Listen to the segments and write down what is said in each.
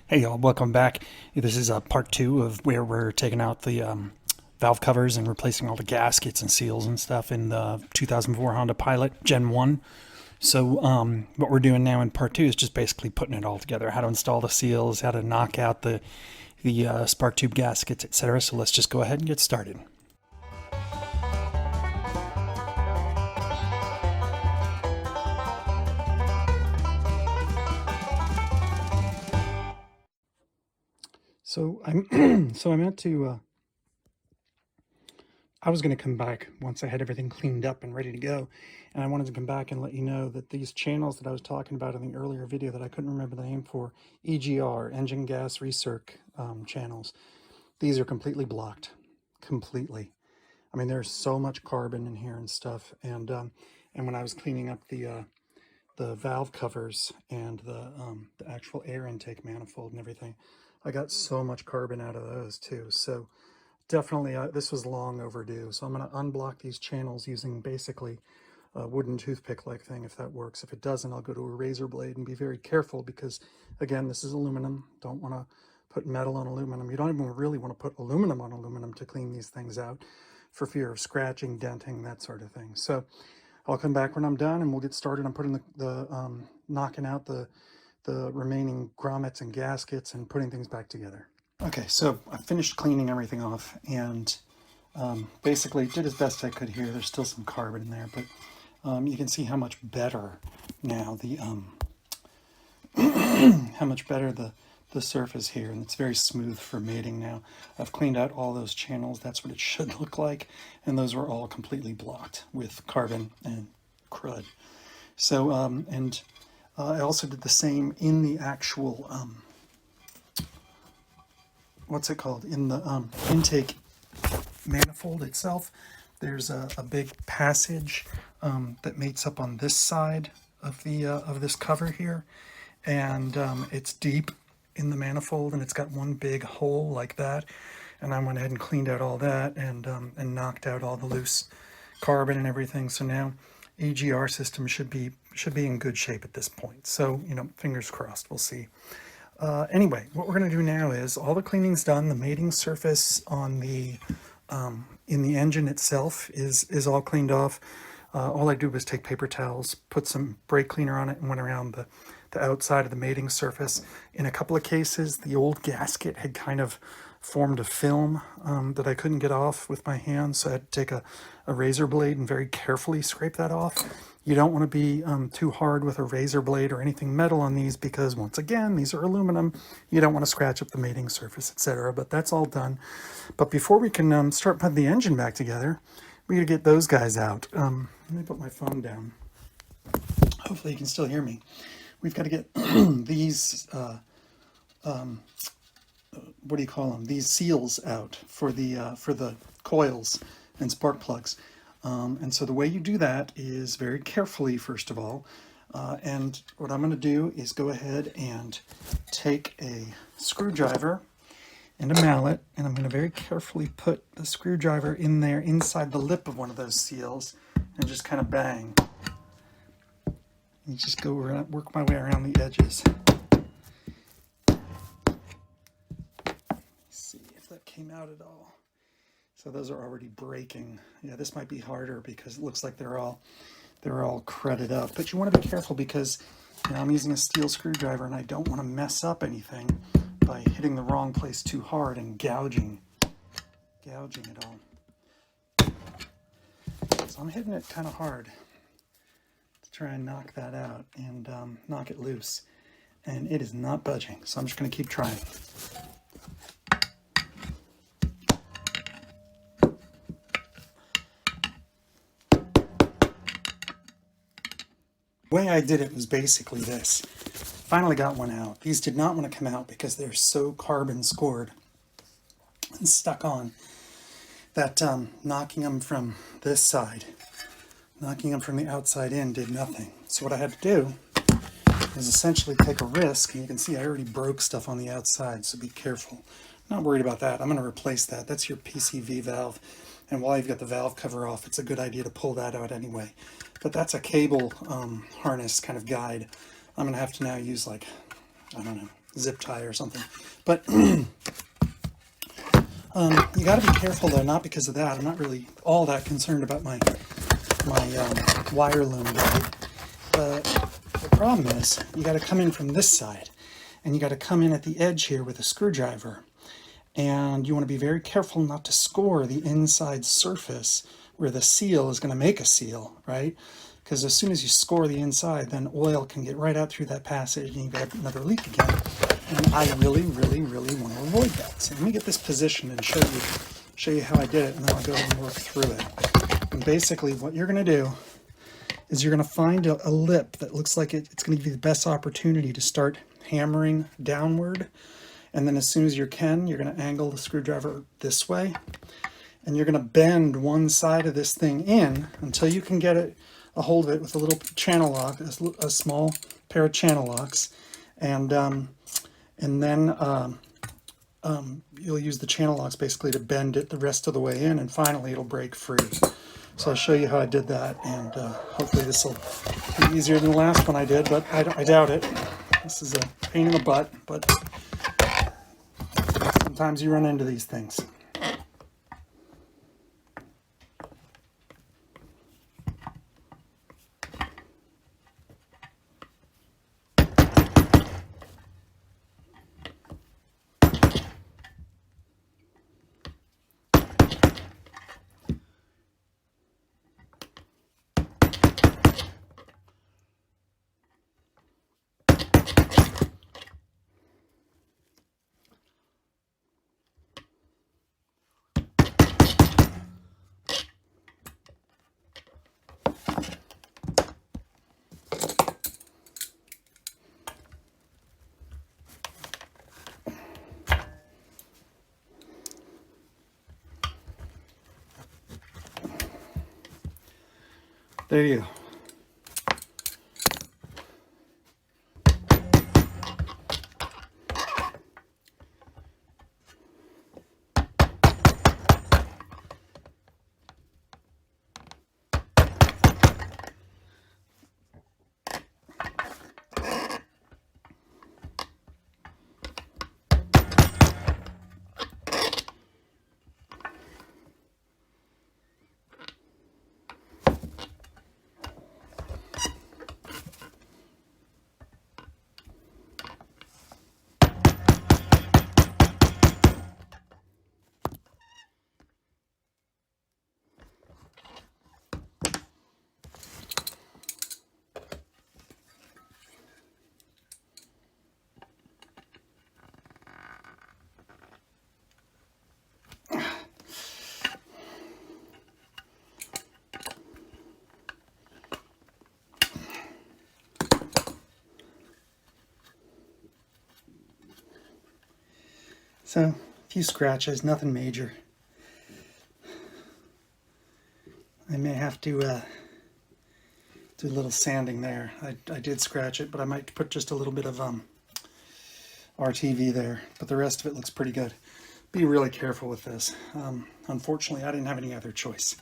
Hey y'all, welcome back. This is part two of where we're taking out the valve covers and replacing all the gaskets and seals and stuff in the 2004 Honda Pilot Gen 1. So what we're doing now in part two is just basically putting it all together, how to install the seals, how to knock out the spark tube gaskets, etc. So let's just go ahead and get started. So I meant to I was going to come back once I had everything cleaned up and ready to go. And I wanted to come back and let you know that these channels that I was talking about in the earlier video that I couldn't remember the name for, EGR, engine gas recirc channels, these are completely blocked, completely. I mean, there's so much carbon in here and stuff. And when I was cleaning up the valve covers and the actual air intake manifold and everything, I got so much carbon out of those too. So definitely, this was long overdue. So I'm going to unblock these channels using basically a wooden toothpick-like thing, if that works. If it doesn't, I'll go to a razor blade and be very careful because, again, this is aluminum. Don't want to put metal on aluminum. You don't even really want to put aluminum on aluminum to clean these things out for fear of scratching, denting, that sort of thing. So I'll come back when I'm done and we'll get started. I'm putting knocking out the remaining grommets and gaskets and putting things back together. Okay, so I finished cleaning everything off and basically did as best I could here. There's still some carbon in there, but you can see how much better now how much better the surface here, and it's very smooth for mating now. I've cleaned out all those channels. That's what it should look like, and those were all completely blocked with carbon and crud. So I also did the same in the actual what's it called, in the intake manifold itself. There's a big passage that mates up on this side of the of this cover here, and it's deep in the manifold, and it's got one big hole like that. And I went ahead and cleaned out all that and knocked out all the loose carbon and everything. So now EGR system should be in good shape at this point. So, you know, fingers crossed, we'll see. Anyway, what we're going to do now is all the cleaning's done. The mating surface on the in the engine itself is all cleaned off. All I did was take paper towels, put some brake cleaner on it, and went around the outside of the mating surface. In a couple of cases, the old gasket had kind of formed a film that I couldn't get off with my hands, so I had to take a razor blade and very carefully scrape that off. You don't want to be too hard with a razor blade or anything metal on these because, once again, these are aluminum. You don't want to scratch up the mating surface, etc. But that's all done. But before we can start putting the engine back together, we got to get those guys out. Let me put my phone down. Hopefully you can still hear me. We've got to get these, what do you call them? These seals out for the coils and spark plugs. And so the way you do that is very carefully, first of all. And what I'm going to do is go ahead and take a screwdriver and a mallet, and I'm going to very carefully put the screwdriver in there inside the lip of one of those seals and just kind of bang. And just go around, work my way around the edges. Let's see if that came out at all. So those are already breaking. Yeah, this might be harder because it looks like they're all cruded up. But you want to be careful because, you know, I'm using a steel screwdriver and I don't want to mess up anything by hitting the wrong place too hard and gouging it all. So I'm hitting it kind of hard to try and knock that out and knock it loose. And it is not budging, so I'm just going to keep trying. The way I did it was basically this. Finally got one out. These did not want to come out because they're so carbon scored and stuck on that knocking them from this side, knocking them from the outside in did nothing. So what I had to do is essentially take a risk, and you can see I already broke stuff on the outside, so be careful. I'm not worried about that. I'm going to replace that. That's your PCV valve, and while you've got the valve cover off, it's a good idea to pull that out anyway. But that's a cable harness kind of guide. I'm going to have to now use, like, I don't know, zip tie or something. But you got to be careful though, not because of that. I'm not really all that concerned about my wire loom guide. The problem is you got to come in from this side, and you got to come in at the edge here with a screwdriver. And you want to be very careful not to score the inside surface where the seal is going to make a seal, right? Because as soon as you score the inside, then oil can get right out through that passage and you get another leak again. And I really, really, really want to avoid that. So let me get this positioned and show you how I did it, and then I'll go and work through it. And basically what you're going to do is you're going to find a lip that looks like it's going to give you the best opportunity to start hammering downward. And then as soon as you can, you're going to angle the screwdriver this way, and you're going to bend one side of this thing in until you can get a hold of it with a little channel lock, a small pair of channel locks, and then you'll use the channel locks basically to bend it the rest of the way in, and finally it'll break free. So I'll show you how I did that, and hopefully this will be easier than the last one I did, but I doubt it. This is a pain in the butt, but sometimes you run into these things. There you go. So, a few scratches, nothing major. I may have to do a little sanding there. I did scratch it, but I might put just a little bit of RTV there. But the rest of it looks pretty good. Be really careful with this. Unfortunately, I didn't have any other choice.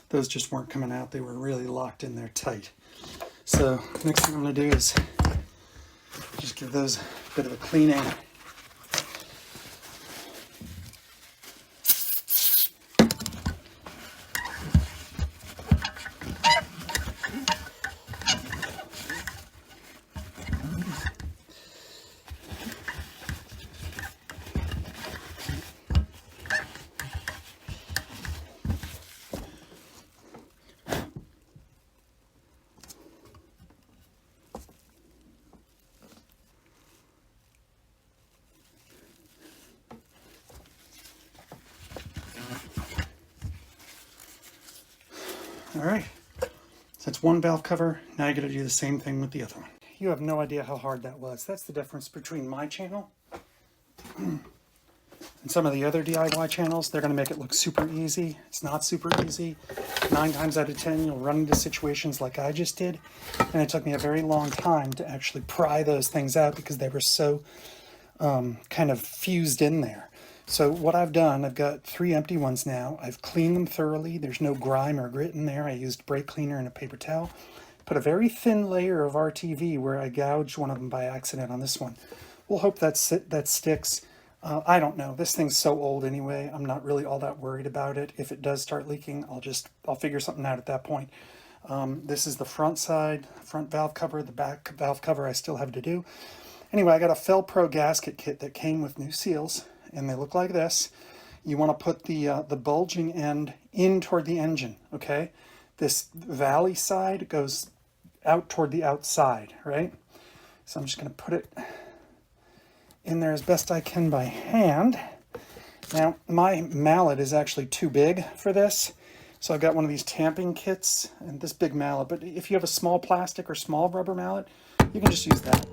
Those just weren't coming out. They were really locked in there tight. So, next thing I'm going to do is just give those a bit of a cleaning. All right, so that's one valve cover. Now you got to do the same thing with the other one. You have no idea how hard that was. That's the difference between my channel and some of the other DIY channels. They're going to make it look super easy. It's not super easy. 9 times out of 10, you'll run into situations like I just did. And it took me a very long time to actually pry those things out because they were so kind of fused in there. So what I've done, I've got 3 empty ones now. I've cleaned them thoroughly. There's no grime or grit in there. I used brake cleaner and a paper towel. Put a very thin layer of RTV where I gouged one of them by accident on this one. we'll hope that sticks. I don't know. This thing's so old anyway. I'm not really all that worried about it. If it does start leaking, I'll figure something out at that point. This is the front side, front valve cover. The back valve cover I still have to do. Anyway, I got a Fel-Pro gasket kit that came with new seals, and they look like this. You want to put the bulging end in toward the engine, okay? This valley side goes out toward the outside, right? So I'm just going to put it in there as best I can by hand. Now, my mallet is actually too big for this, so I've got one of these tamping kits and this big mallet. But if you have a small plastic or small rubber mallet, you can just use that.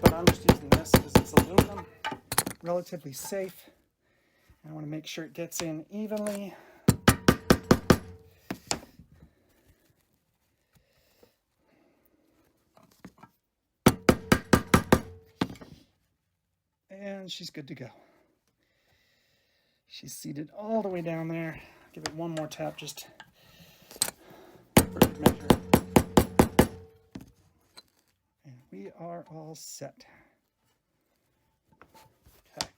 But I'm just using this because it's aluminum, relatively safe. And I want to make sure it gets in evenly. And she's good to go. She's seated all the way down there. Give it one more tap just for good measure. And we are all set. Okay.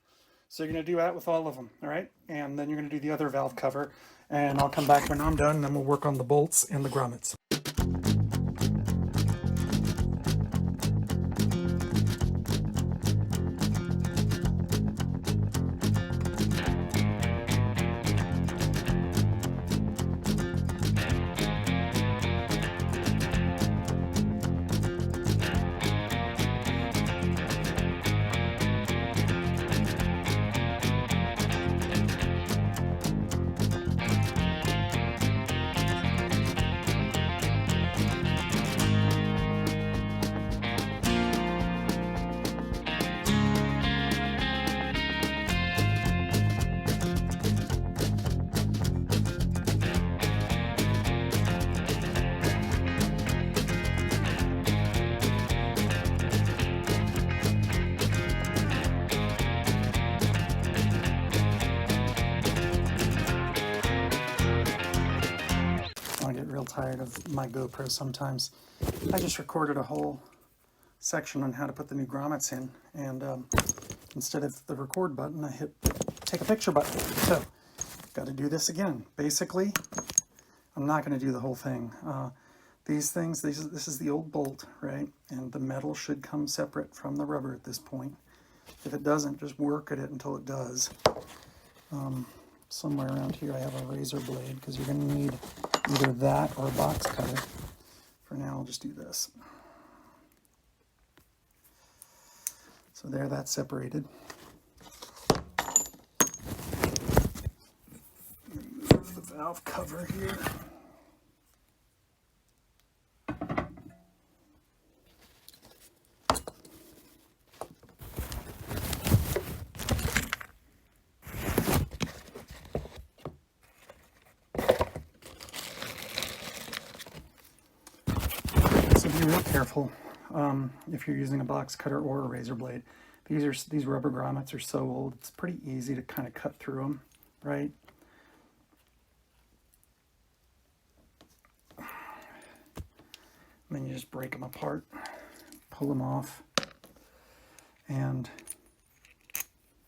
So you're going to do that with all of them, all right? And then you're going to do the other valve cover. And I'll come back when I'm done, and then we'll work on the bolts and the grommets. I get real tired of my GoPro sometimes. I just recorded a whole section on how to put the new grommets in, and instead of the record button, I hit take a picture button. So, got to do this again. Basically, I'm not going to do the whole thing. These things, this is the old bolt, right? And the metal should come separate from the rubber at this point. If it doesn't, just work at it until it does. Somewhere around here I have a razor blade because you're going to need either that or a box cutter. For now, I'll just do this. So there, that's separated. Remove the valve cover here. Be real careful if you're using a box cutter or a razor blade. These rubber grommets are so old, it's pretty easy to kind of cut through them, right? And then you just break them apart, pull them off, and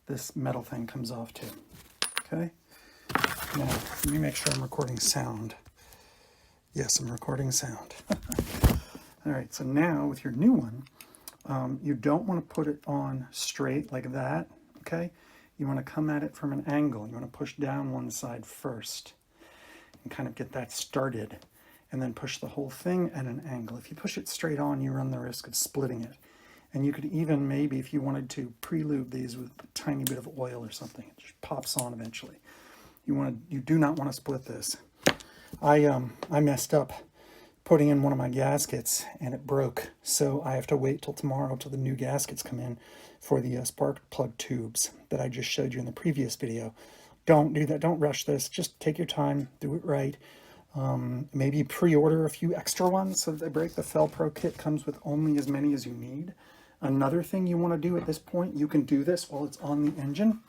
this metal thing comes off too. Okay? Now, let me make sure I'm recording sound. Yes, I'm recording sound. All right, so now with your new one, you don't want to put it on straight like that, okay? You want to come at it from an angle. You want to push down one side first and kind of get that started, and then push the whole thing at an angle. If you push it straight on, you run the risk of splitting it. And you could even maybe, if you wanted to, pre-lube these with a tiny bit of oil or something. It just pops on eventually. You do not want to split this. I messed up putting in one of my gaskets and it broke, so I have to wait till tomorrow till the new gaskets come in for the spark plug tubes that I just showed you in the previous video. Don't do that. Don't rush this. Just take your time, do it right. Maybe pre-order a few extra ones so that they break. The Fel-Pro kit comes with only as many as you need. Another thing you want to do at this point, you can do this while it's on the engine,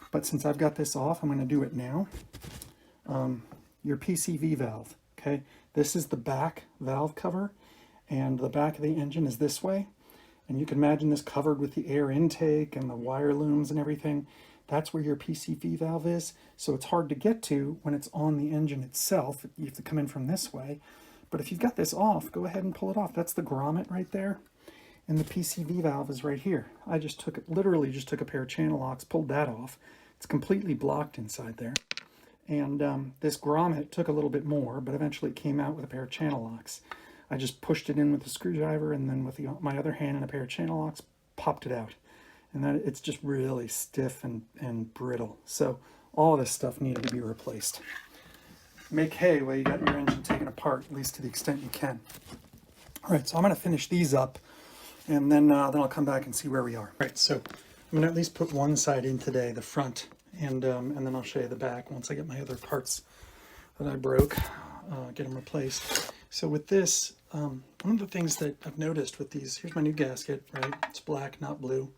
but since I've got this off, I'm going to do it now. Your PCV valve, okay? This is the back valve cover, and the back of the engine is this way. And you can imagine this covered with the air intake and the wire looms and everything. That's where your PCV valve is. So it's hard to get to when it's on the engine itself. You have to come in from this way. But if you've got this off, go ahead and pull it off. That's the grommet right there. And the PCV valve is right here. I just took it, literally just took a pair of channel locks, pulled that off. It's completely blocked inside there. And this grommet took a little bit more, but eventually it came out with a pair of channel locks. I just pushed it in with a screwdriver, and then with my other hand and a pair of channel locks, popped it out. And then it's just really stiff and brittle. So all this stuff needed to be replaced. Make hay while you got your engine taken apart, at least to the extent you can. All right, so I'm gonna finish these up, and then I'll come back and see where we are. All right, so I'm gonna at least put one side in today, the front, and then I'll show you the back once I get my other parts that I broke, get them replaced. So with this, one of the things that I've noticed with these, here's my new gasket, right? It's black, not blue.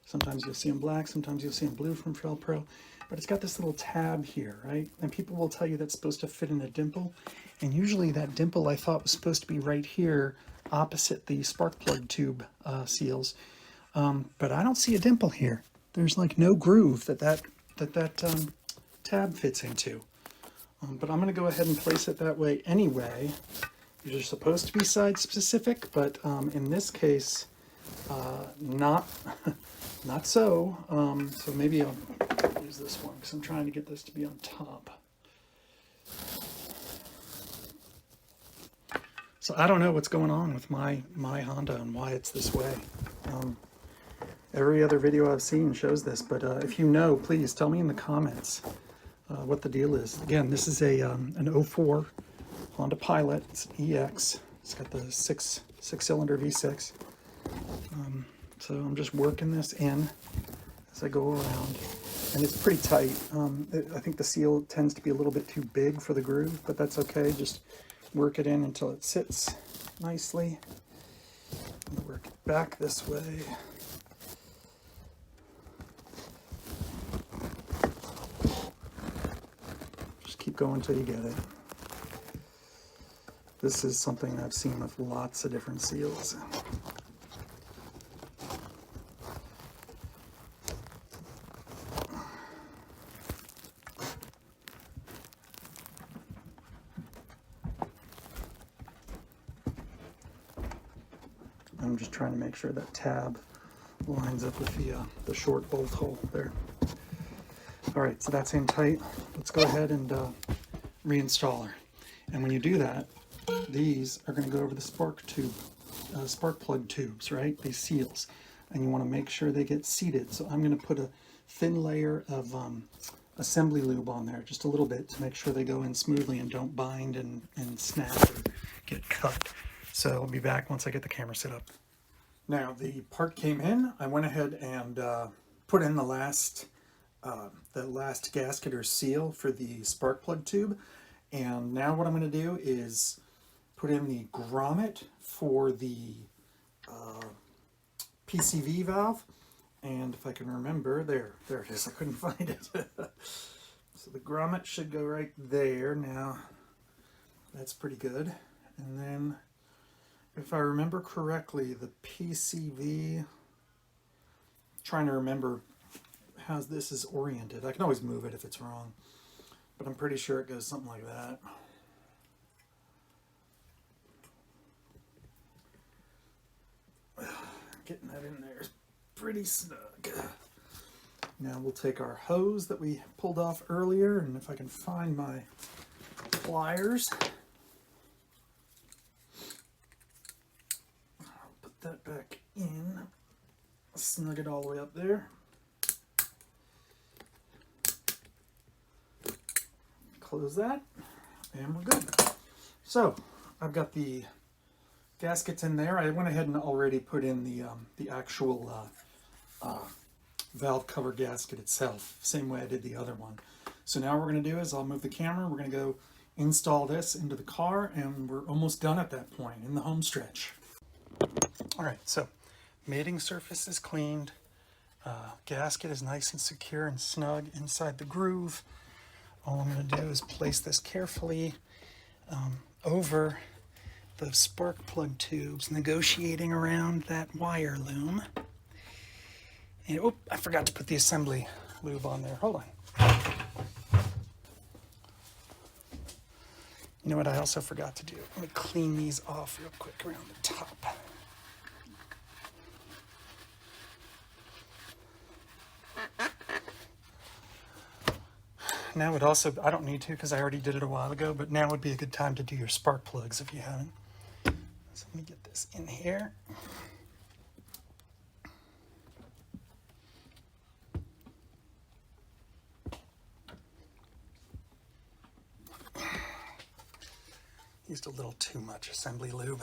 Sometimes you'll see them black, sometimes you'll see them blue from Trail Pro, but it's got this little tab here, right? And people will tell you that's supposed to fit in a dimple, and usually that dimple I thought was supposed to be right here, opposite the spark plug tube seals, but I don't see a dimple here. There's like no groove that tab fits into. But I'm going to go ahead and place it that way anyway. These are supposed to be side specific, but in this case, not so. So maybe I'll use this one because I'm trying to get this to be on top. So I don't know what's going on with my Honda and why it's this way. Every other video I've seen shows this, but if you know, please tell me in the comments what the deal is. Again, this is an 04 Honda Pilot. It's an EX. It's got the six-cylinder V6. So I'm just working this in as I go around, and it's pretty tight. I think the seal tends to be a little bit too big for the groove, but that's okay. Just work it in until it sits nicely. I'm gonna work it back this way. Just keep going until you get it. This is something I've seen with lots of different seals. I'm just trying to make sure that tab lines up with the short bolt hole there. All right, so that's in tight. Let's go ahead and reinstall her. And when you do that, these are going to go over the spark plug tubes, right? These seals, and you want to make sure they get seated. So I'm going to put a thin layer of assembly lube on there, just a little bit, to make sure they go in smoothly and don't bind and snap or get cut. So I'll be back once I get the camera set up. Now the part came in. I went ahead and put in the last gasket or seal for the spark plug tube. And now what I'm going to do is put in the grommet for the PCV valve. And if I can remember, there it is. I couldn't find it. So the grommet should go right there. Now that's pretty good. And then, if I remember correctly, the PCV, trying to remember how this is oriented. I can always move it if it's wrong, but I'm pretty sure it goes something like that. Getting that in there is pretty snug. Now we'll take our hose that we pulled off earlier, and if I can find my pliers, that back in, snug it all the way up there. Close that, and we're good. So I've got the gaskets in there. I went ahead and already put in the actual valve cover gasket itself, same way I did the other one. So now what we're going to do is I'll move the camera. We're going to go install this into the car, and we're almost done at that point in the home stretch. All right, so mating surface is cleaned. Gasket is nice and secure and snug inside the groove. All I'm going to do is place this carefully over the spark plug tubes, negotiating around that wire loom. And, oh, I forgot to put the assembly lube on there. Hold on. You know what I also forgot to do? Let me clean these off real quick around the top. Now would also, I don't need to because I already did it a while ago, but now would be a good time to do your spark plugs if you haven't. So let me get this in here. Used a little too much assembly lube.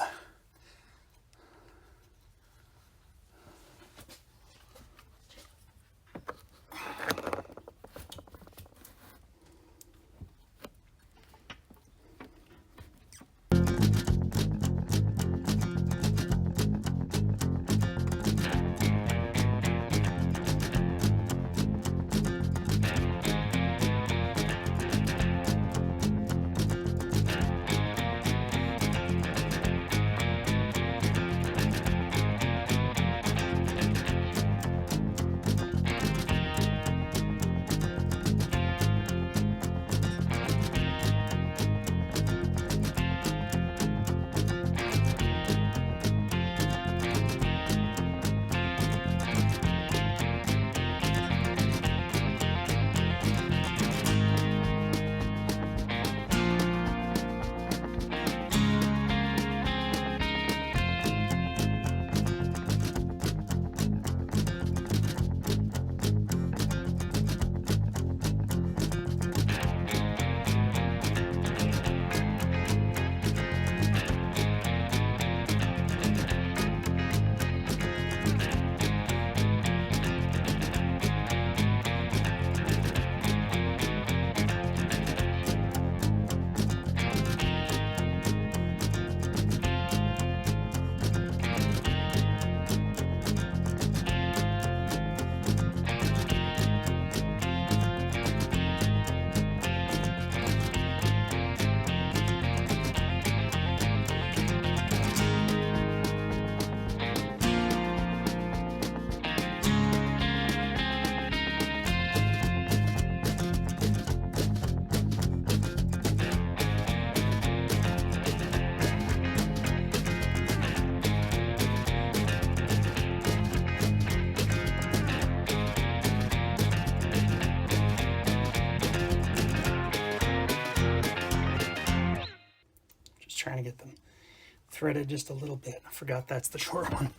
Trying to get them threaded just a little bit. I forgot that's the short one.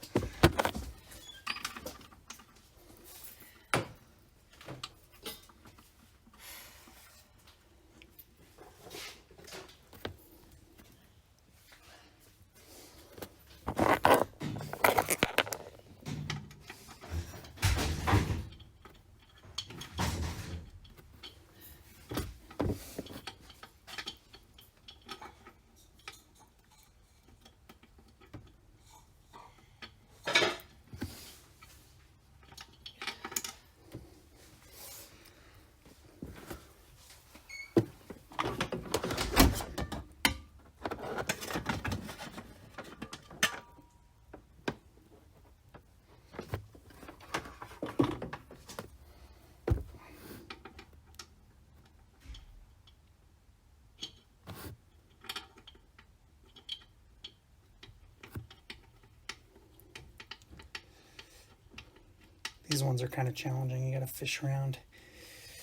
These ones are kind of challenging. You got to fish around.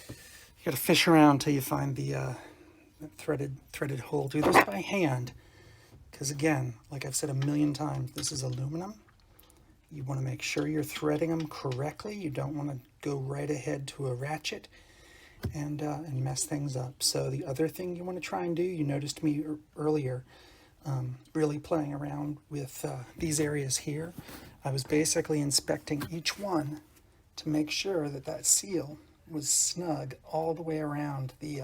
You got to fish around till you find the threaded hole. Do this by hand, because again, like I've said a million times, this is aluminum. You want to make sure you're threading them correctly. You don't want to go right ahead to a ratchet and mess things up. So the other thing you want to try and do, you noticed me earlier, really playing around with these areas here. I was basically inspecting each one to make sure that that seal was snug all the way around the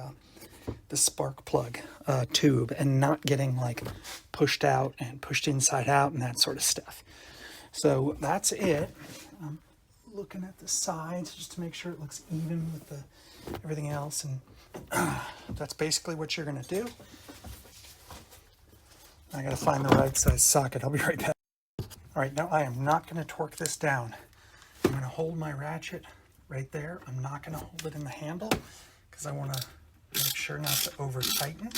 spark plug tube and not getting like pushed out and pushed inside out and that sort of stuff. So that's it. I'm looking at the sides just to make sure it looks even with everything else, and that's basically what you're going to do. I gotta find the right size socket. I'll be right back. All right, now I am not gonna torque this down. I'm gonna hold my ratchet right there. I'm not gonna hold it in the handle because I wanna make sure not to over tighten.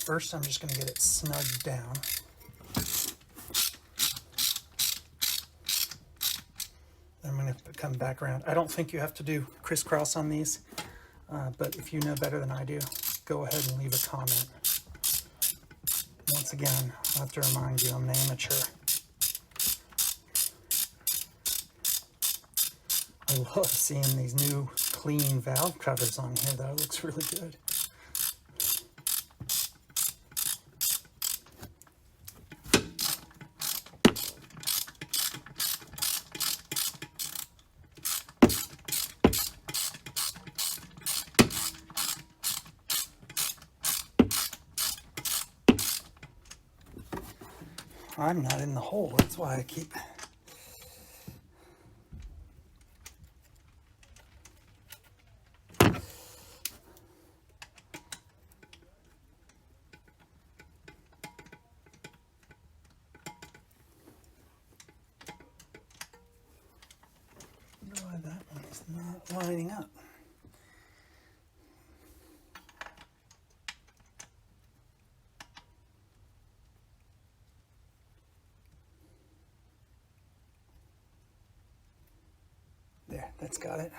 First, I'm just gonna get it snugged down. I'm going to come back around. I don't think you have to do crisscross on these, but if you know better than I do, go ahead and leave a comment. Once again, I have to remind you, I'm an amateur. I love seeing these new clean valve covers on here, though. It looks really good. I'm not in the hole, that's why I keep... Why that one is not lining up. There, that's got it.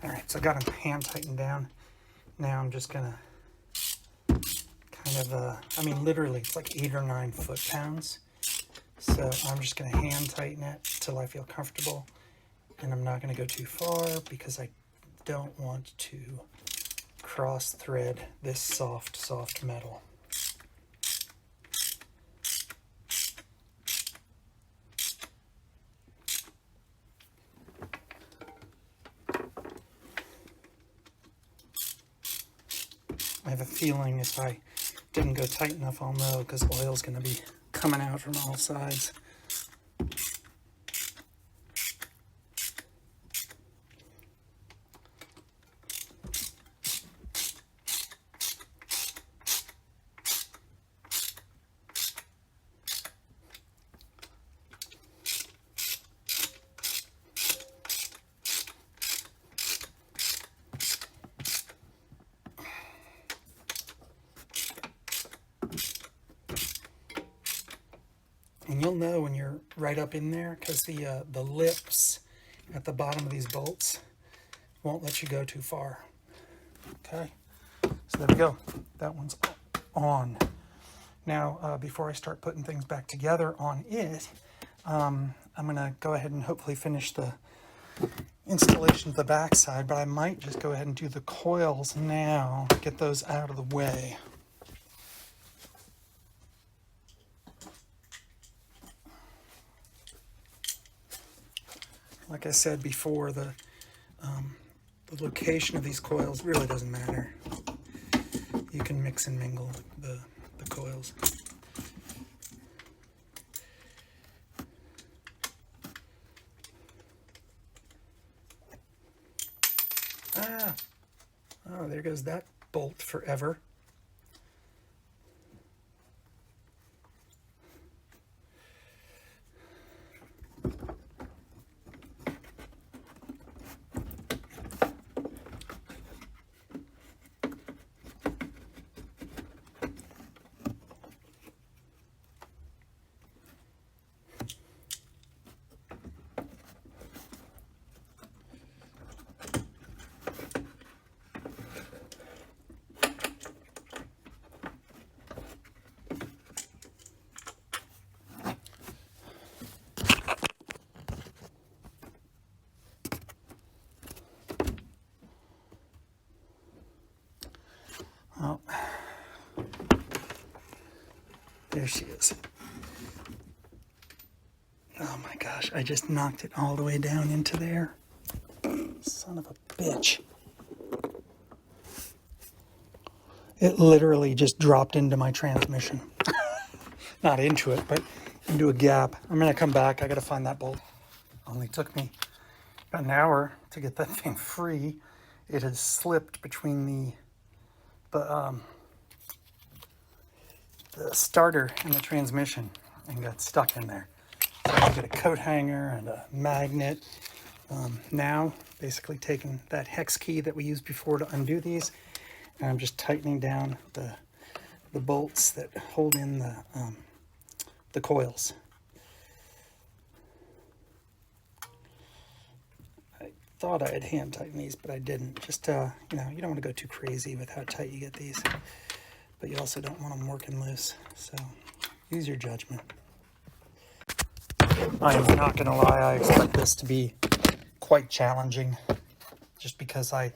All right, so I got them hand tightened down. Now I'm just gonna kind of, I mean, literally it's like 8 or 9 foot-pounds. So I'm just gonna hand tighten it till I feel comfortable. And I'm not gonna go too far because I don't want to cross thread this soft metal. I have a feeling if I didn't go tight enough, I'll know because oil's going to be coming out from all sides. And you'll know when you're right up in there because the lips at the bottom of these bolts won't let you go too far. Okay, so there we go. That one's on. Now, before I start putting things back together on it, I'm going to go ahead and hopefully finish the installation of the backside, but I might just go ahead and do the coils now, get those out of the way. Like I said before, the location of these coils really doesn't matter. You can mix and mingle the coils. Ah! Oh, there goes that bolt forever. There she is. Oh my gosh, I just knocked it all the way down into there. Son of a bitch. It literally just dropped into my transmission. Not into it, but into a gap. I'm gonna come back. I gotta find that bolt. Only took me about an hour to get that thing free. It had slipped between the starter and the transmission and got stuck in there. So I had to get a coat hanger and a magnet. Now, basically taking that hex key that we used before to undo these, and I'm just tightening down the bolts that hold in the coils. I thought I had hand tightened these, but I didn't. Just, you know, you don't want to go too crazy with how tight you get these, but you also don't want them working loose. So use your judgment. I am not going to lie, I expect this to be quite challenging just because I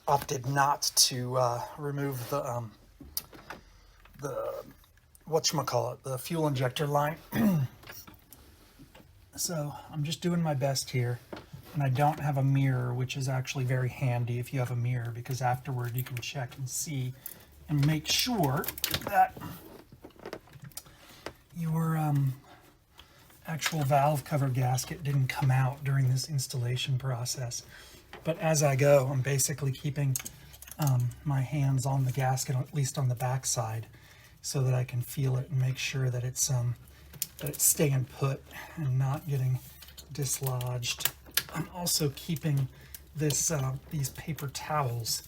opted not to remove the whatchamacallit, the fuel injector line. So I'm just doing my best here, and I don't have a mirror, which is actually very handy if you have a mirror, because afterward you can check and see and make sure that your actual valve cover gasket didn't come out during this installation process. But as I go, I'm basically keeping my hands on the gasket, at least on the back side, so that I can feel it and make sure that it's staying put and not getting dislodged. I'm also keeping this these paper towels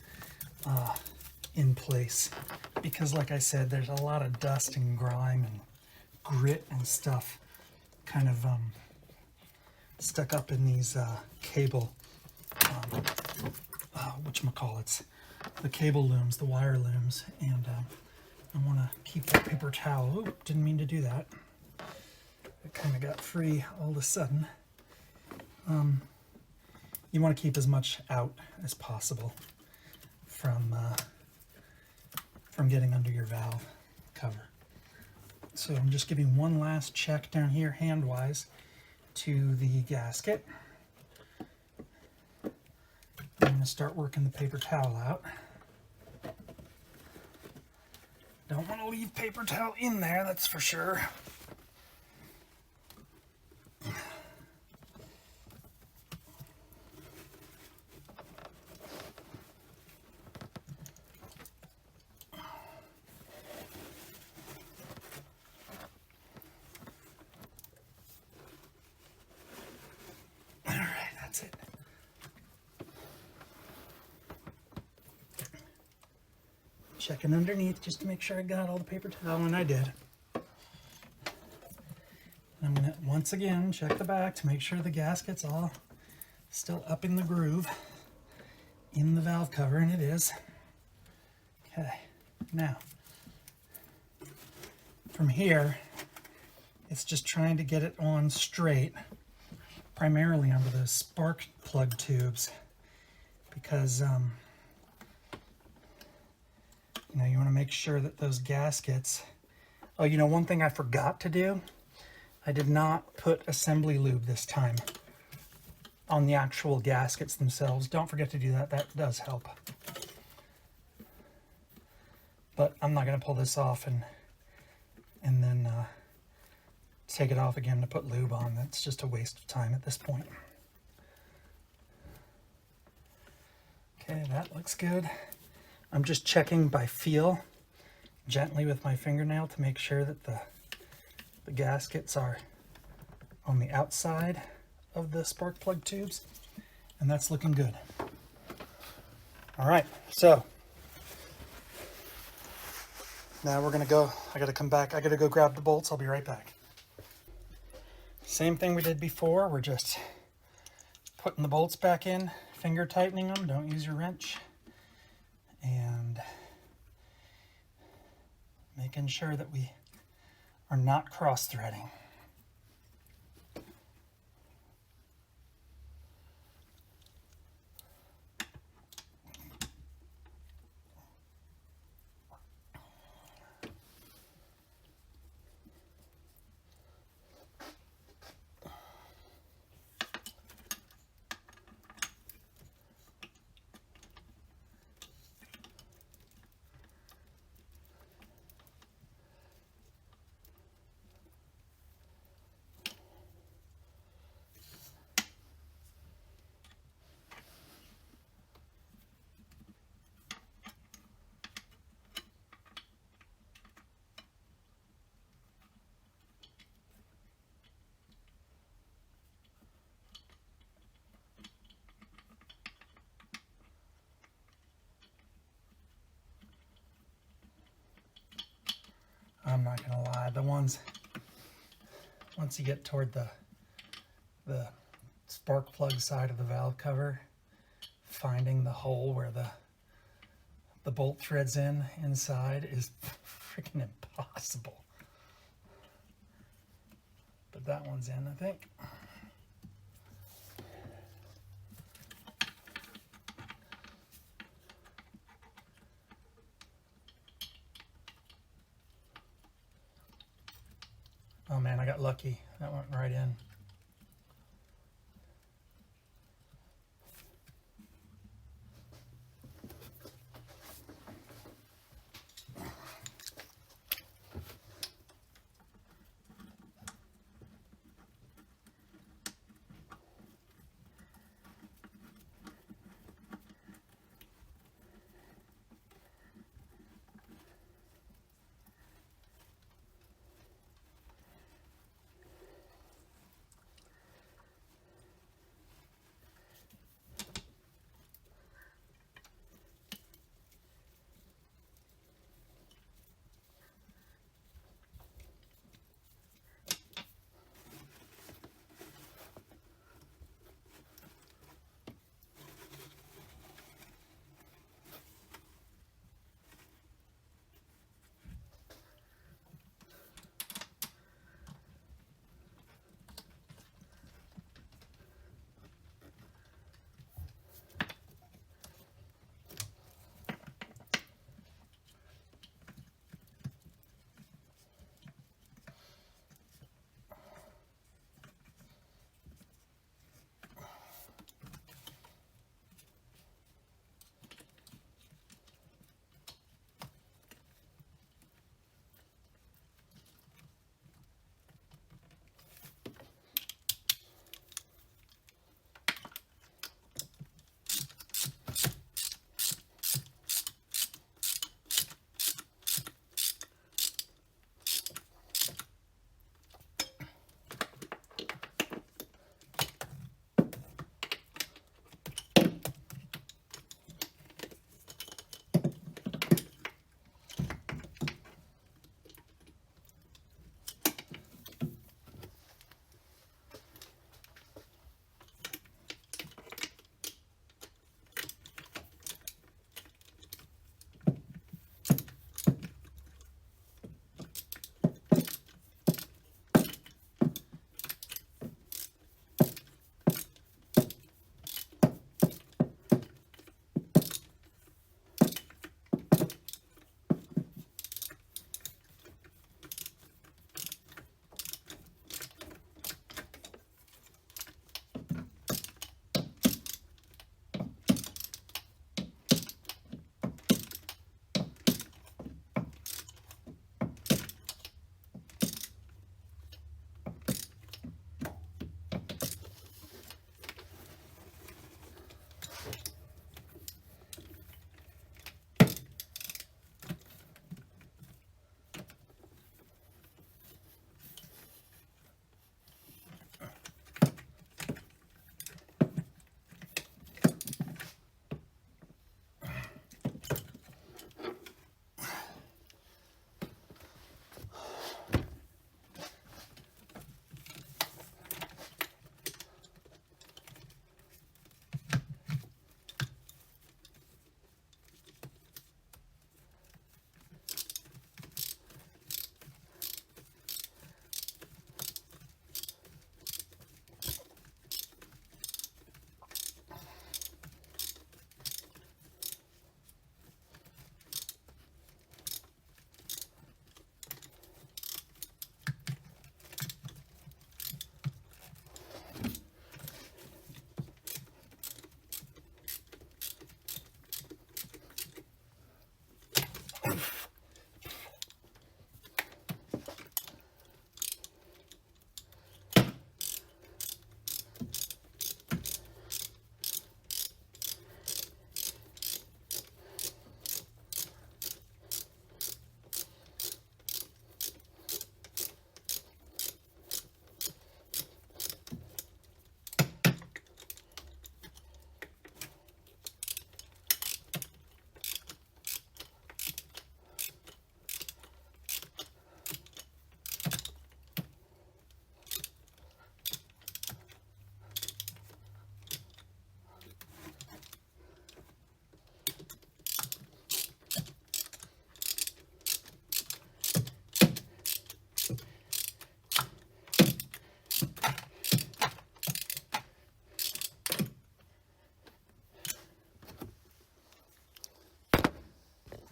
in place because, like I said, there's a lot of dust and grime and grit and stuff kind of stuck up in these cable whatchamacallits, the cable looms, the wire looms, and I want to keep that paper towel. Oh, didn't mean to do that. It kind of got free all of a sudden. You want to keep as much out as possible from getting under your valve cover. So I'm just giving one last check down here hand-wise to the gasket. I'm going to start working the paper towel out. Don't want to leave paper towel in there, that's for sure. That's it. Checking underneath just to make sure I got all the paper towel, and I did. I'm going to once again check the back to make sure the gasket's all still up in the groove in the valve cover, and it is. Okay, now from here it's just trying to get it on straight, primarily under those spark plug tubes, because you know, you want to make sure that those gaskets. Oh, you know, one thing I forgot to do, I did not put assembly lube this time on the actual gaskets themselves. Don't forget to do that. That does help. But I'm not going to pull this off and then take it off again to put lube on. That's just a waste of time at this point. Okay, that looks good. I'm just checking by feel gently with my fingernail to make sure that the gaskets are on the outside of the spark plug tubes, and that's looking good. All right, so now we're gonna go. I gotta come back. I gotta go grab the bolts. I'll be right back. Same thing we did before. We're just putting the bolts back in, finger tightening them. Don't use your wrench. And making sure that we are not cross-threading. not gonna lie. The ones, once you get toward the spark plug side of the valve cover, finding the hole where the bolt threads inside is freaking impossible. But that one's in, I think. Oh man, I got lucky. That went right in.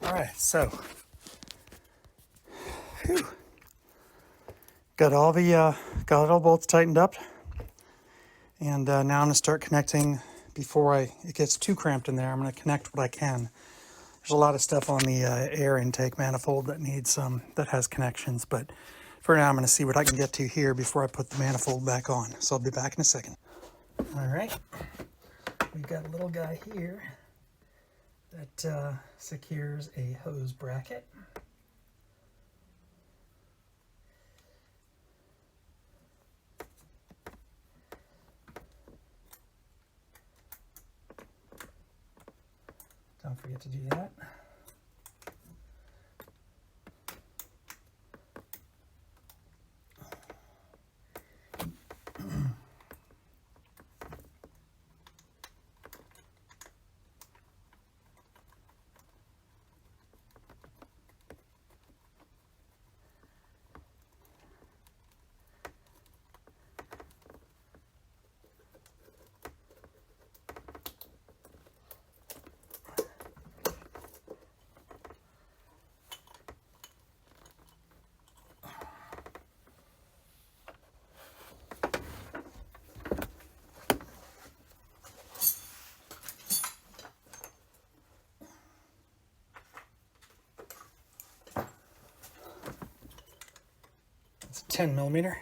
All right, so whew, got all the bolts tightened up, and now I'm gonna start connecting. Before it gets too cramped in there, I'm gonna connect what I can. There's a lot of stuff on the air intake manifold that needs that has connections, but for now I'm gonna see what I can get to here before I put the manifold back on. So I'll be back in a second. All right, we've got a little guy here that secures a hose bracket. Don't forget to do that. It's 10 millimeter.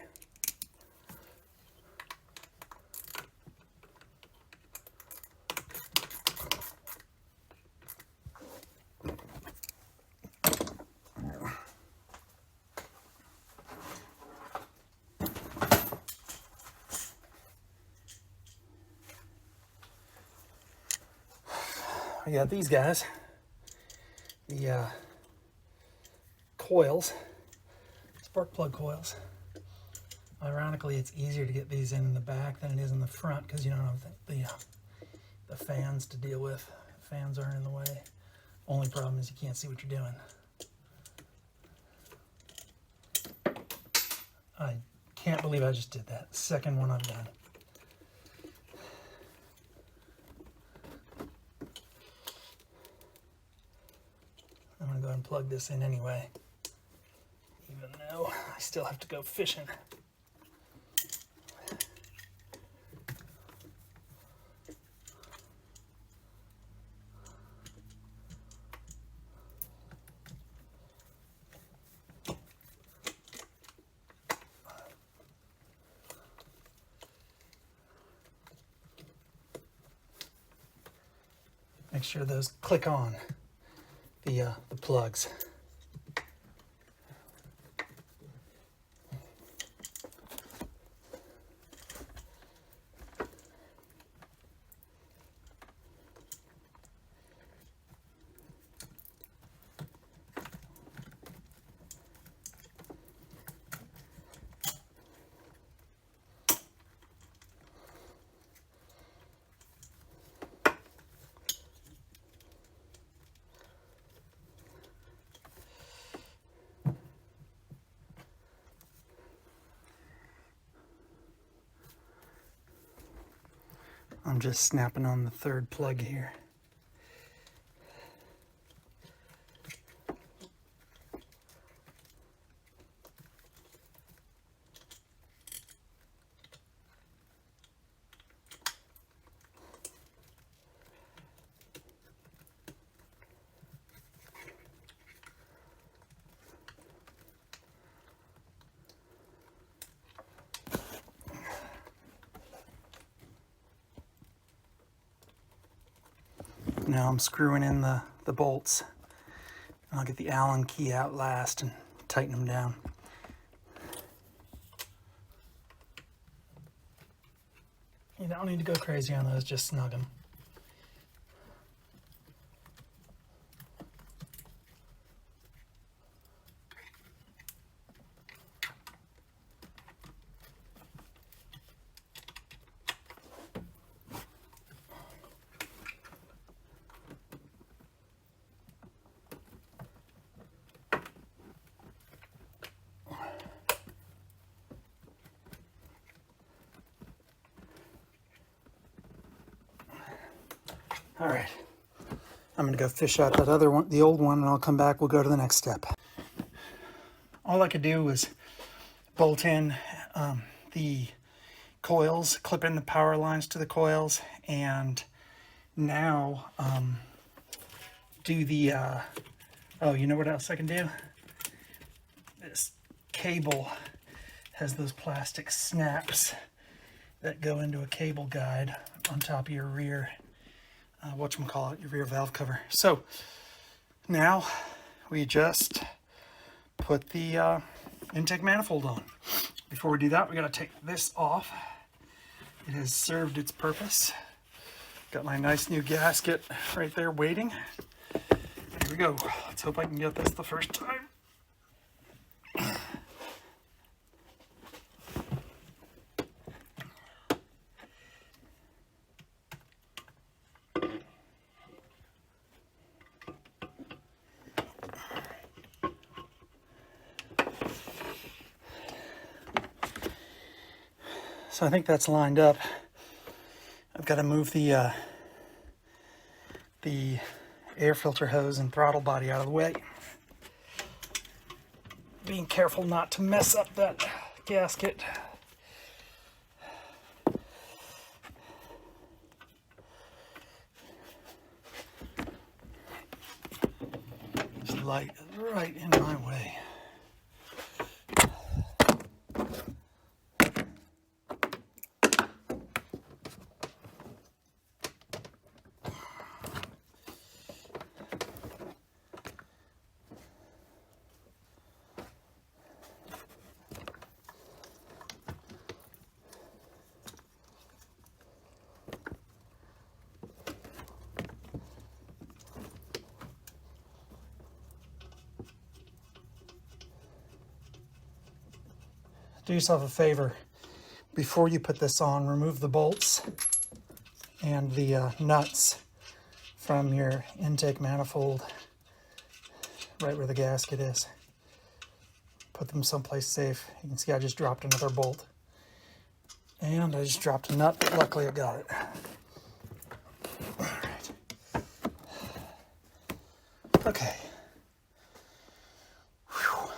I got these guys, the coils, spark plug coils. Ironically, it's easier to get these in the back than it is in the front because you don't have the fans to deal with. Fans aren't in the way. Only problem is you can't see what you're doing. I can't believe I just did that. Second one I've done. I'm gonna go ahead and plug this in anyway, even though I still have to go fishing. Make sure those click on the plugs. I'm just snapping on the third plug here. Now I'm screwing in the bolts. I'll get the Allen key out last and tighten them down. You don't need to go crazy on those, just snug them. All right, I'm going to go fish out that other one, the old one, and I'll come back. We'll go to the next step. All I could do was bolt in the coils, clip in the power lines to the coils, and now do the, oh, you know what else I can do? This cable has those plastic snaps that go into a cable guide on top of your rear, whatchamacallit, your rear valve cover. So now we just put the intake manifold on. Before we do that, we gotta take this off. It has served its purpose. Got my nice new gasket right there waiting. Here we go. Let's hope I can get this the first time. So I think that's lined up. I've got to move the air filter hose and throttle body out of the way. Being careful not to mess up that gasket. This light is right in my way. Do yourself a favor. Before you put this on, remove the bolts and the nuts from your intake manifold right where the gasket is. Put them someplace safe. You can see I just dropped another bolt. And I just dropped a nut, but luckily I got it. All right. Okay. Whew.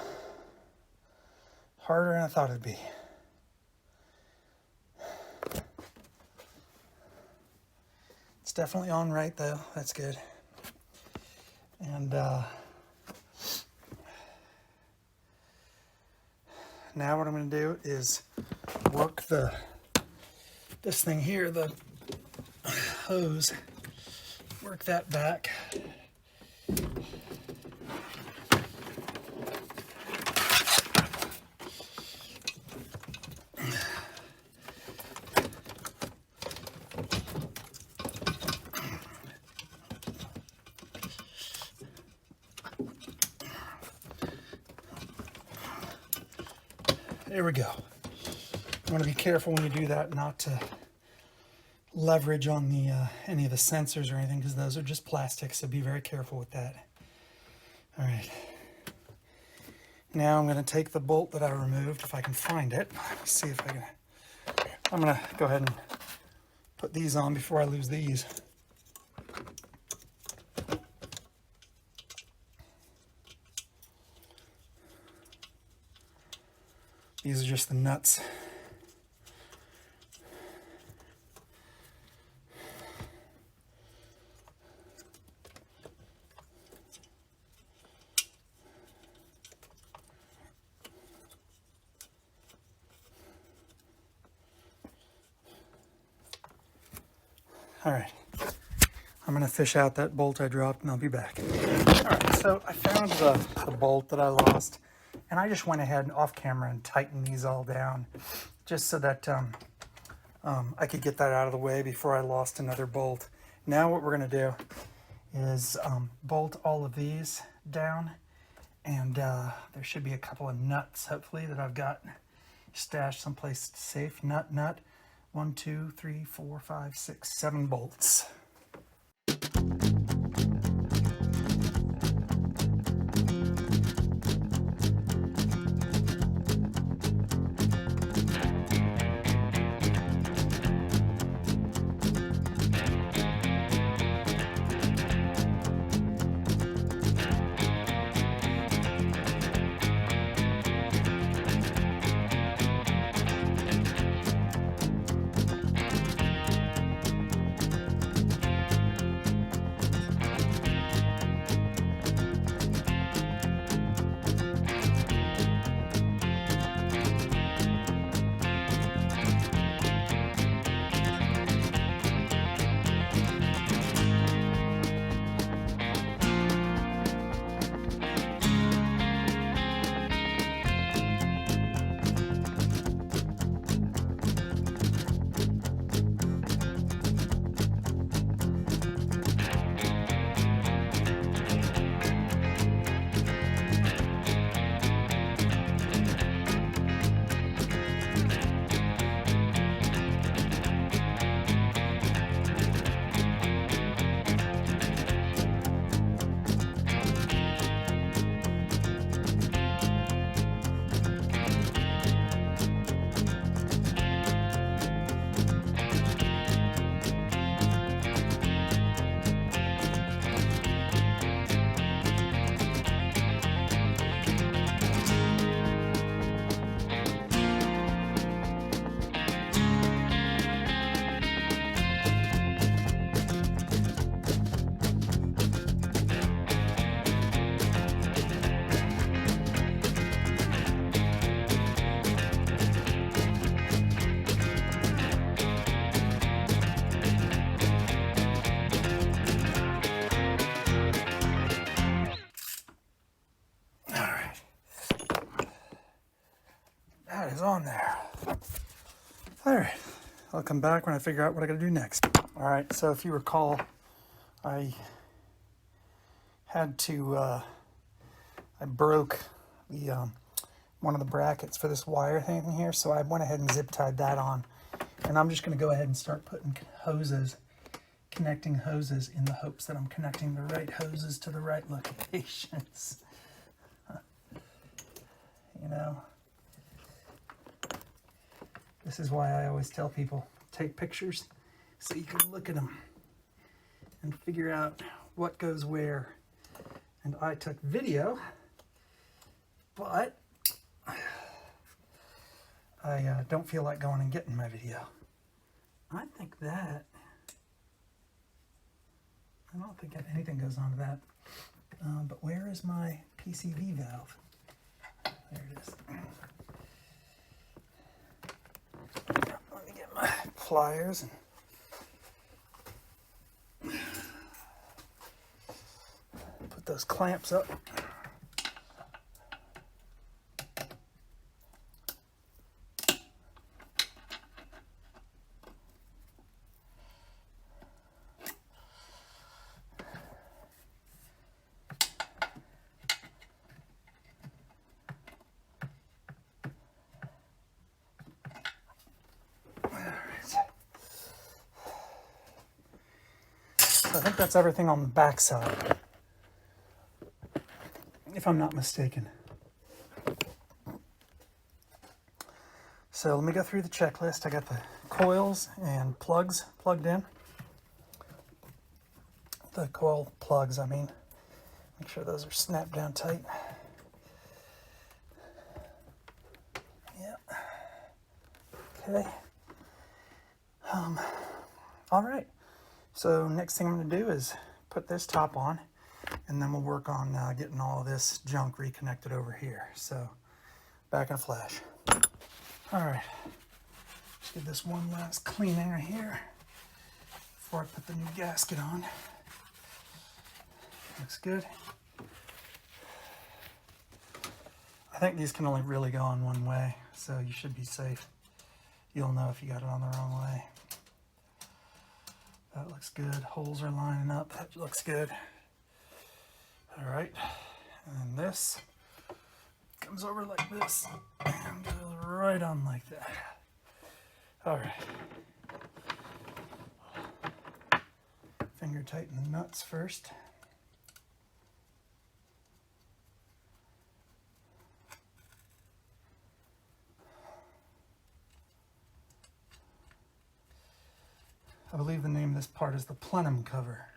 Harder than I thought it'd be. It's definitely on right though. That's good. And now what I'm going to do is work this thing here, the hose, work that back. There we go. You want to be careful when you do that not to leverage on the any of the sensors or anything, because those are just plastic, so be very careful with that. All right. Now I'm going to take the bolt that I removed, if I can find it. Let's see if I can. I'm going to go ahead and put these on before I lose these. These are just the nuts. All right, I'm gonna fish out that bolt I dropped and I'll be back. All right, so I found the bolt that I lost, and I just went ahead and off camera and tightened these all down just so that I could get that out of the way before I lost another bolt. Now what we're gonna do is bolt all of these down, and there should be a couple of nuts, hopefully, that I've got stashed someplace safe. Nut. 1, 2, 3, 4, 5, 6, 7 bolts. That is on there. All right, I'll come back when I figure out what I gotta do next. All right, so if you recall, I had to, I broke the one of the brackets for this wire thing here, so I went ahead and zip tied that on. And I'm just gonna go ahead and start putting hoses, connecting hoses in the hopes that I'm connecting the right hoses to the right locations. You know, this is why I always tell people, take pictures so you can look at them and figure out what goes where. And I took video, but I don't feel like going and getting my video. I think that, I don't think anything goes onto that. But where is my PCV valve? There it is. Let me get my pliers and put those clamps up. I think that's everything on the back side, if I'm not mistaken. So let me go through the checklist. I got the coils and plugs plugged in. The coil plugs, I mean. Make sure those are snapped down tight. Yep. Okay. All right. So next thing I'm going to do is put this top on, and then we'll work on getting all of this junk reconnected over here. So back in a flash. All right, let's give this one last cleaning right here before I put the new gasket on. Looks good. I think these can only really go on one way, so you should be safe. You'll know if you got it on the wrong way. That looks good. Holes are lining up. That looks good. All right. And then this comes over like this and goes right on like that. All right. Finger tighten the nuts first. I believe the name of this part is the plenum cover.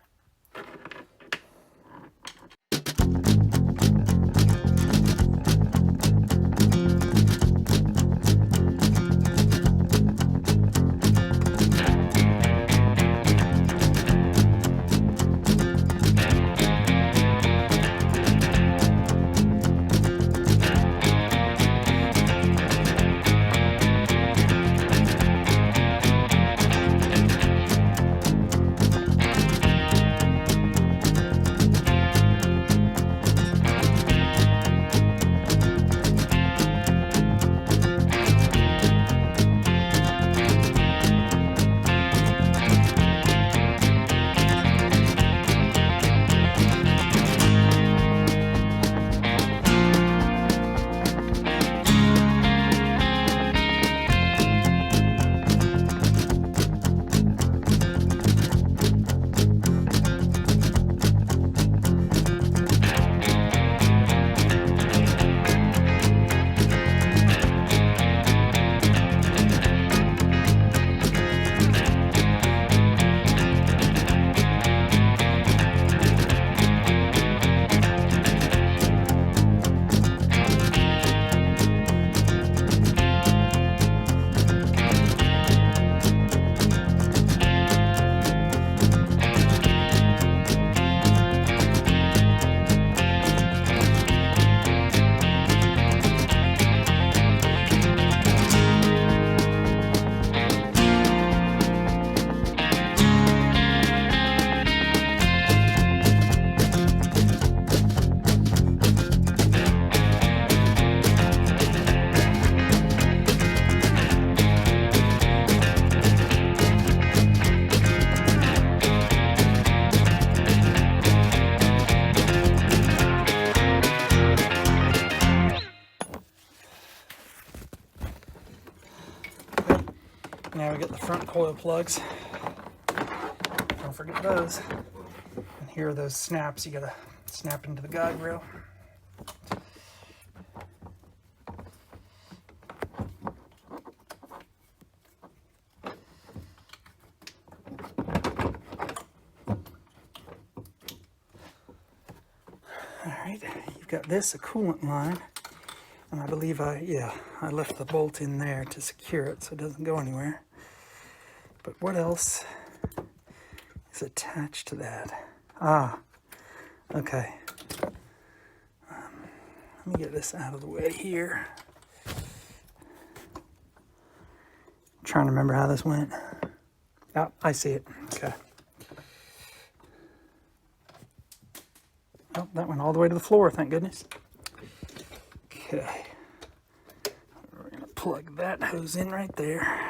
front coil plugs. Don't forget those. And here are those snaps you gotta snap into the guide rail. Alright, you've got this, a coolant line. And I believe I left the bolt in there to secure it so it doesn't go anywhere. But what else is attached to that? Ah, okay. Let me get this out of the way here. I'm trying to remember how this went. Oh, I see it. Okay. Oh, that went all the way to the floor, thank goodness. Okay. We're going to plug that hose in right there.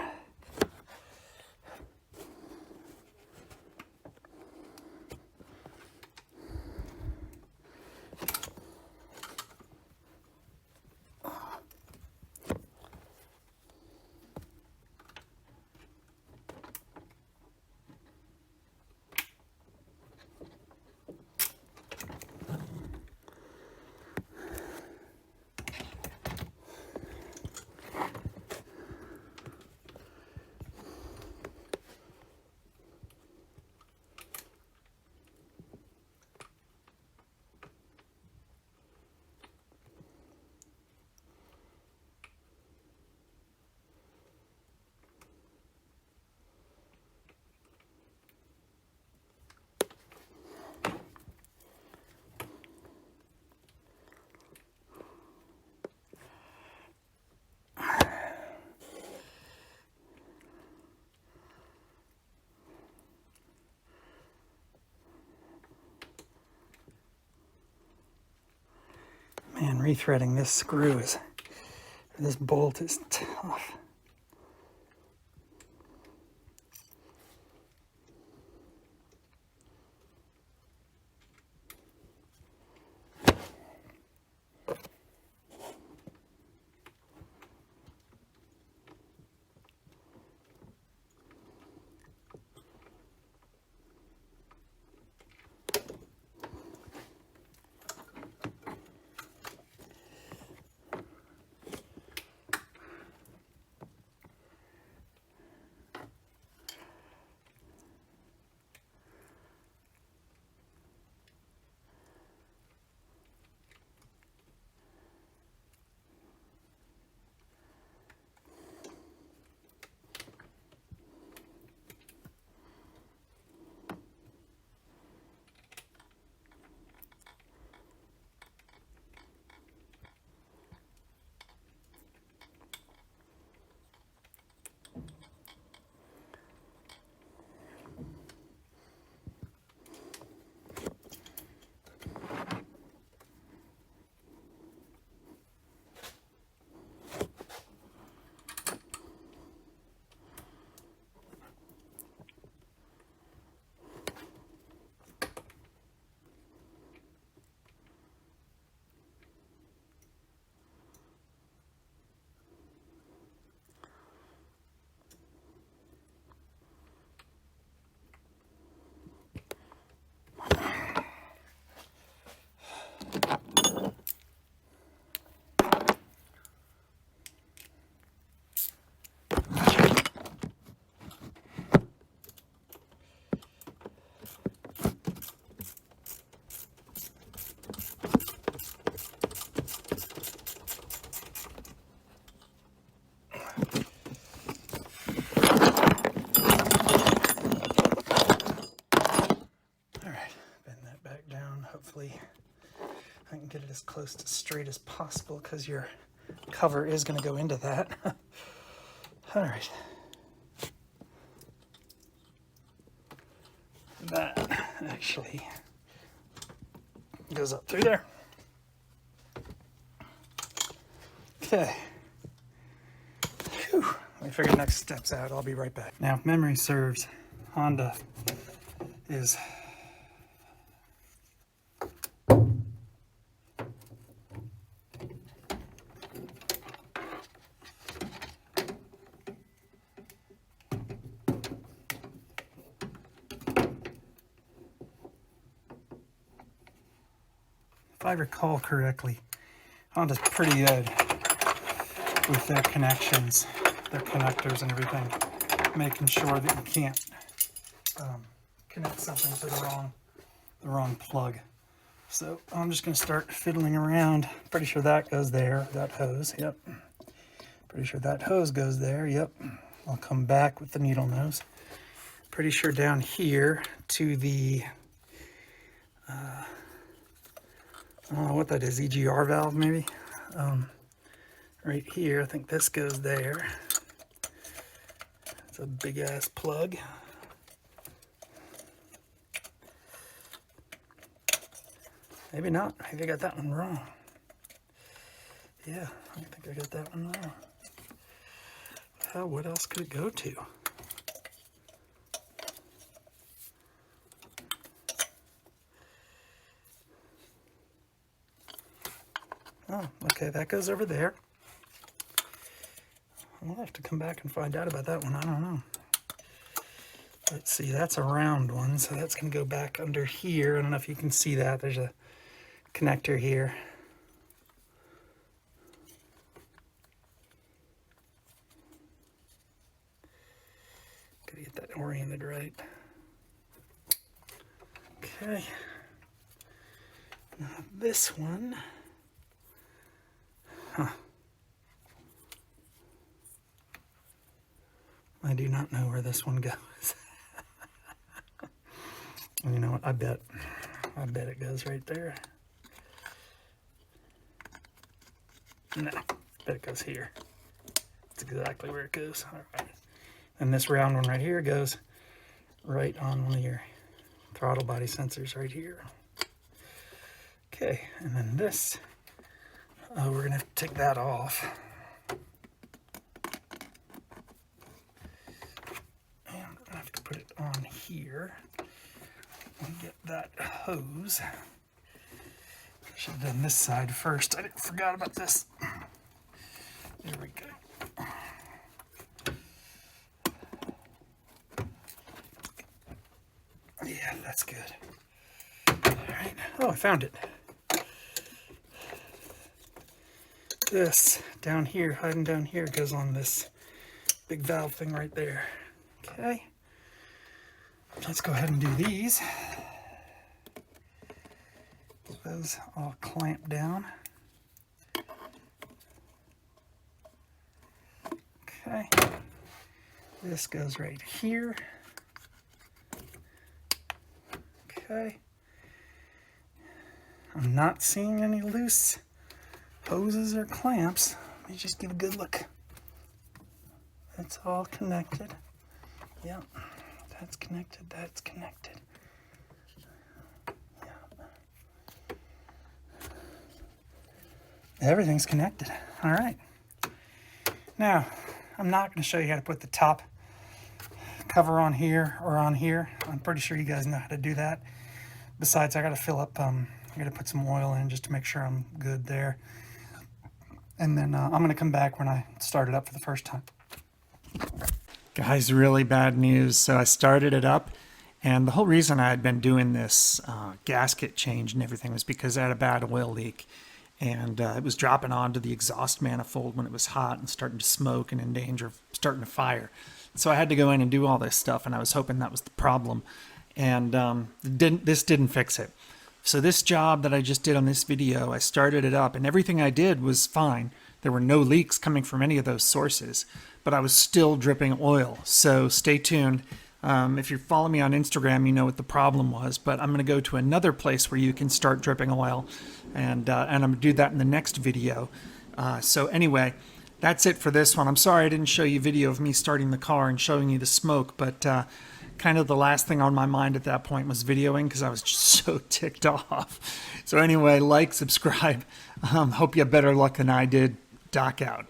Man, rethreading this screw is, this bolt is tough. Hopefully I can get it as close to straight as possible because your cover is going to go into that. All right. That actually goes up through there. Okay. Whew. Let me figure the next steps out. I'll be right back. Now, if memory serves, Honda is if I recall correctly, Honda's pretty good with their connections, their connectors and everything, making sure that you can't connect something to the wrong plug. So I'm just going to start fiddling around. Pretty sure that goes there, that hose, yep. Pretty sure that hose goes there, yep. I'll come back with the needle nose. Pretty sure down here to the, I don't know what that is, EGR valve maybe? Right here, I think this goes there. It's a big ass plug. Maybe not, maybe I got that one wrong. Yeah, I think I got that one wrong. What else could it go to? Oh, okay, that goes over there. I'll have to come back and find out about that one. I don't know. Let's see, that's a round one, so that's going to go back under here. I don't know if you can see that. There's a connector here. Gotta get that oriented right. Okay. Now this one. Huh. I do not know where this one goes. And you know what? I bet it goes right there. No, I bet it goes here. That's exactly where it goes. All right. And this round one right here goes right on one of your throttle body sensors right here. Okay, and then this, we're gonna have to take that off. And we're gonna have to put it on here and get that hose. I should have done this side first. I forgot about this. There we go. Yeah, that's good. All right. Oh, I found it. This down here, hiding down here, goes on this big valve thing right there. Okay. Let's go ahead and do these. Those all clamp down. Okay. This goes right here. Okay. I'm not seeing any loose hoses or clamps. Let me just give a good look. That's all connected. Yep. That's connected. That's connected. Yep. Everything's connected. All right. Now, I'm not going to show you how to put the top cover on here or on here. I'm pretty sure you guys know how to do that. Besides, I got to fill up, I got to put some oil in just to make sure I'm good there. And then I'm going to come back when I start it up for the first time. Guys, really bad news. So I started it up, and the whole reason I had been doing this gasket change and everything was because I had a bad oil leak. And it was dropping onto the exhaust manifold when it was hot and starting to smoke and in danger of starting to fire. So I had to go in and do all this stuff, and I was hoping that was the problem. And this didn't fix it. So this job that I just did on this video, I started it up, and everything I did was fine. There were no leaks coming from any of those sources, but I was still dripping oil. So stay tuned. If you follow me on Instagram, you know what the problem was, but I'm going to go to another place where you can start dripping oil, and I'm going to do that in the next video. So anyway, that's it for this one. I'm sorry I didn't show you video of me starting the car and showing you the smoke, but kind of the last thing on my mind at that point was videoing because I was just so ticked off. So anyway, like, subscribe. Hope you have better luck than I did. Doc out.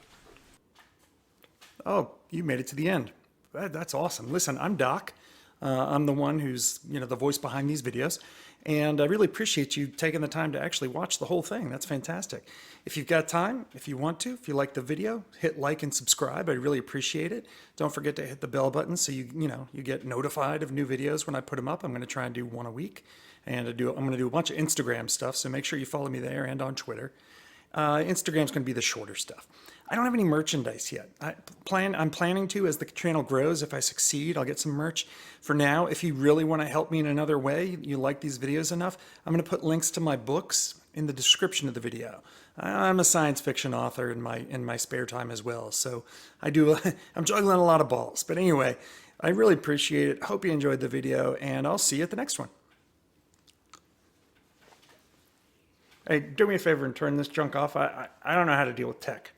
Oh, you made it to the end. That's awesome. Listen, I'm Doc. I'm the one who's, the voice behind these videos. And I really appreciate you taking the time to actually watch the whole thing. That's fantastic. If you've got time, if you want to, if you like the video, hit like and subscribe. I really appreciate it. Don't forget to hit the bell button so you get notified of new videos when I put them up. I'm going to try and do one a week. And I'm going to do a bunch of Instagram stuff, so make sure you follow me there and on Twitter. Instagram's going to be the shorter stuff. I don't have any merchandise yet. I'm planning to as the channel grows. If I succeed, I'll get some merch. For now, if you really want to help me in another way, you like these videos enough, I'm going to put links to my books in the description of the video. I'm a science fiction author in my spare time as well, so I'm juggling a lot of balls. But anyway, I really appreciate it. Hope you enjoyed the video, and I'll see you at the next one. Hey, do me a favor and turn this junk off. I don't know how to deal with tech.